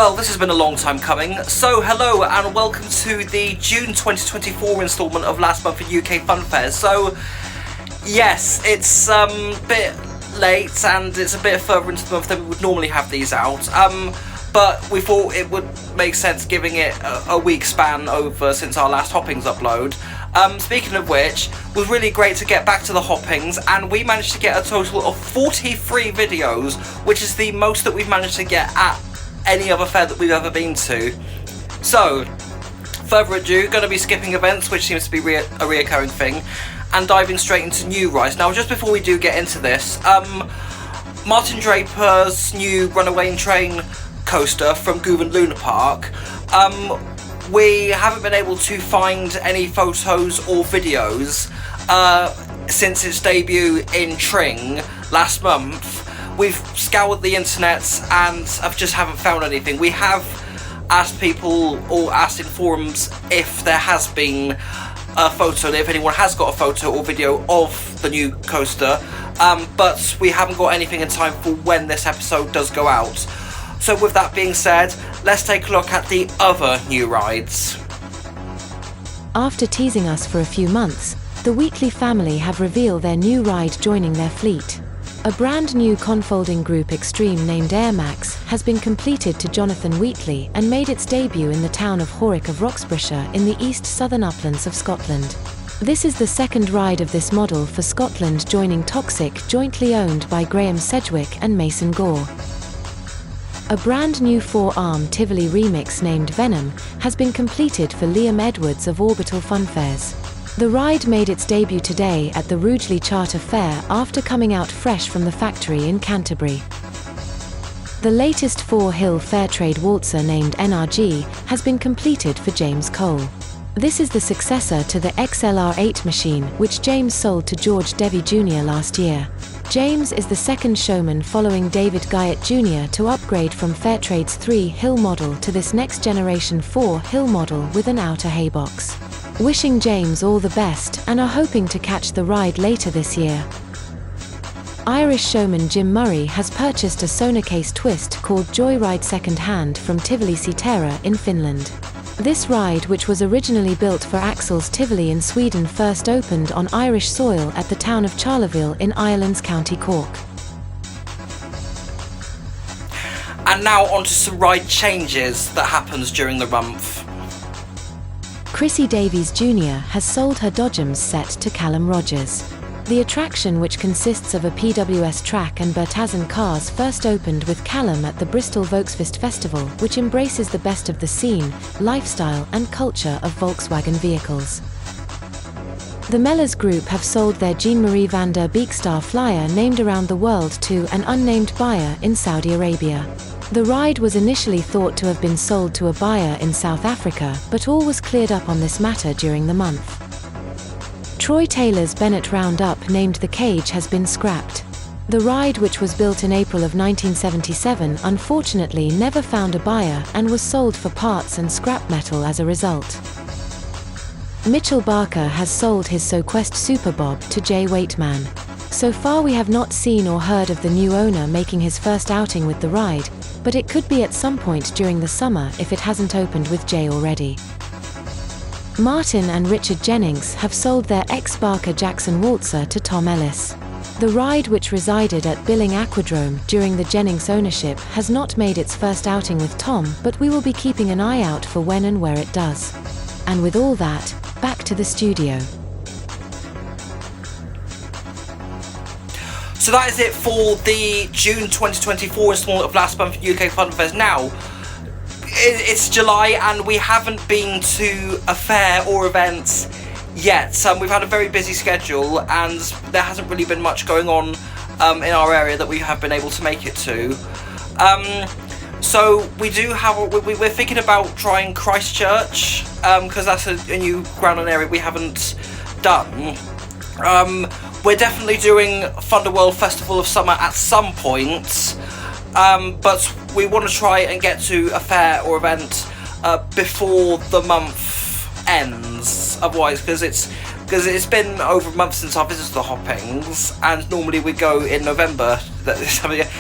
Well, this has been a long time coming, so hello and welcome to the June 2024 instalment of last month for UK Funfairs. So, yes, it's a bit late and it's a bit further into the month than we would normally have these out, but we thought it would make sense giving it a week span over since our last Hoppings upload. Speaking of which, it was really great to get back to the Hoppings, and we managed to get a total of 43 videos, which is the most that we've managed to get at any other fair that we've ever been to. So, further ado, going to be skipping events, which seems to be a reoccurring thing, and diving straight into new rides. Now, just before we do get into this, Martin Draper's new Runaway Train coaster from Govan Luna Park, we haven't been able to find any photos or videos since its debut in Tring last month. We've scoured the internet and I just haven't found anything. We have asked people or asked in forums if there has been a photo, if anyone has got a photo or video of the new coaster, but we haven't got anything in time for when this episode does go out. So with that being said, let's take a look at the other new rides. After teasing us for a few months, the Wheatley family have revealed their new ride joining their fleet. A brand new confolding group extreme named Airmax has been completed to Jonathan Wheatley and made its debut in the town of Horwick of Roxburghshire in the east southern uplands of Scotland. This is the second ride of this model for Scotland, joining Toxic, jointly owned by Graham Sedgwick and Mason Gore. A brand new four-arm Tivoli remix named Venom has been completed for Liam Edwards of Orbital Funfairs. The ride made its debut today at the Rugeley Charter Fair after coming out fresh from the factory in Canterbury. The latest four-hill Fairtrade Waltzer named NRG has been completed for James Cole. This is the successor to the XLR8 machine, which James sold to George Devey Jr. last year. James is the second showman following David Guyett Jr. to upgrade from Fairtrade's 3-hill model to this next generation 4-hill model with an outer haybox. Wishing James all the best and are hoping to catch the ride later this year. Irish showman Jim Murray has purchased a Sonacase Twist called Joyride second hand from Tivoli Cetera in Finland. This ride, which was originally built for Axel's Tivoli in Sweden, first opened on Irish soil at the town of Charleville in Ireland's County Cork. And now on to some ride changes that happens during the month. Chrissy Davies Jr. has sold her Dodgems set to Callum Rogers. The attraction, which consists of a PWS track and Bertazan cars, first opened with Callum at the Bristol Volksfest Festival, which embraces the best of the scene, lifestyle and culture of Volkswagen vehicles. The Mellors Group have sold their Jean-Marie van der Beek Star Flyer named around the world to an unnamed buyer in Saudi Arabia. The ride was initially thought to have been sold to a buyer in South Africa, but all was cleared up on this matter during the month. Troy Taylor's Bennett Roundup named The Cage has been scrapped. The ride, which was built in April of 1977, unfortunately never found a buyer and was sold for parts and scrap metal as a result. Mitchell Barker has sold his SoQuest Super Bob to Jay Waitman. So far we have not seen or heard of the new owner making his first outing with the ride, but it could be at some point during the summer if it hasn't opened with Jay already. Martin and Richard Jennings have sold their ex-Barker Jackson Waltzer to Tom Ellis. The ride, which resided at Billing Aquadrome during the Jennings ownership, has not made its first outing with Tom, but we will be keeping an eye out for when and where it does. And with all that, back to the studio. So that is it for the June 2024 installment of last month UK Funfairs. Now, it's July and we haven't been to a fair or event yet. We've had a very busy schedule and there hasn't really been much going on in our area that we have been able to make it to. So we do have, we're thinking about trying Christchurch, because that's a new ground and area we haven't done. We're definitely doing Thunderworld Festival of Summer at some point, but we want to try and get to a fair or event before the month ends. Otherwise, because it's been over a month since I visited the Hoppings, and normally we go in November.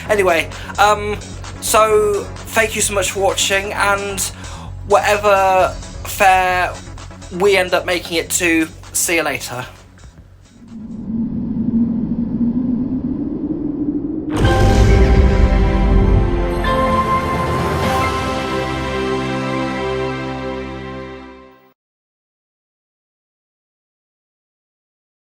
Anyway, So thank you so much for watching, and whatever fair we end up making it to, see you later.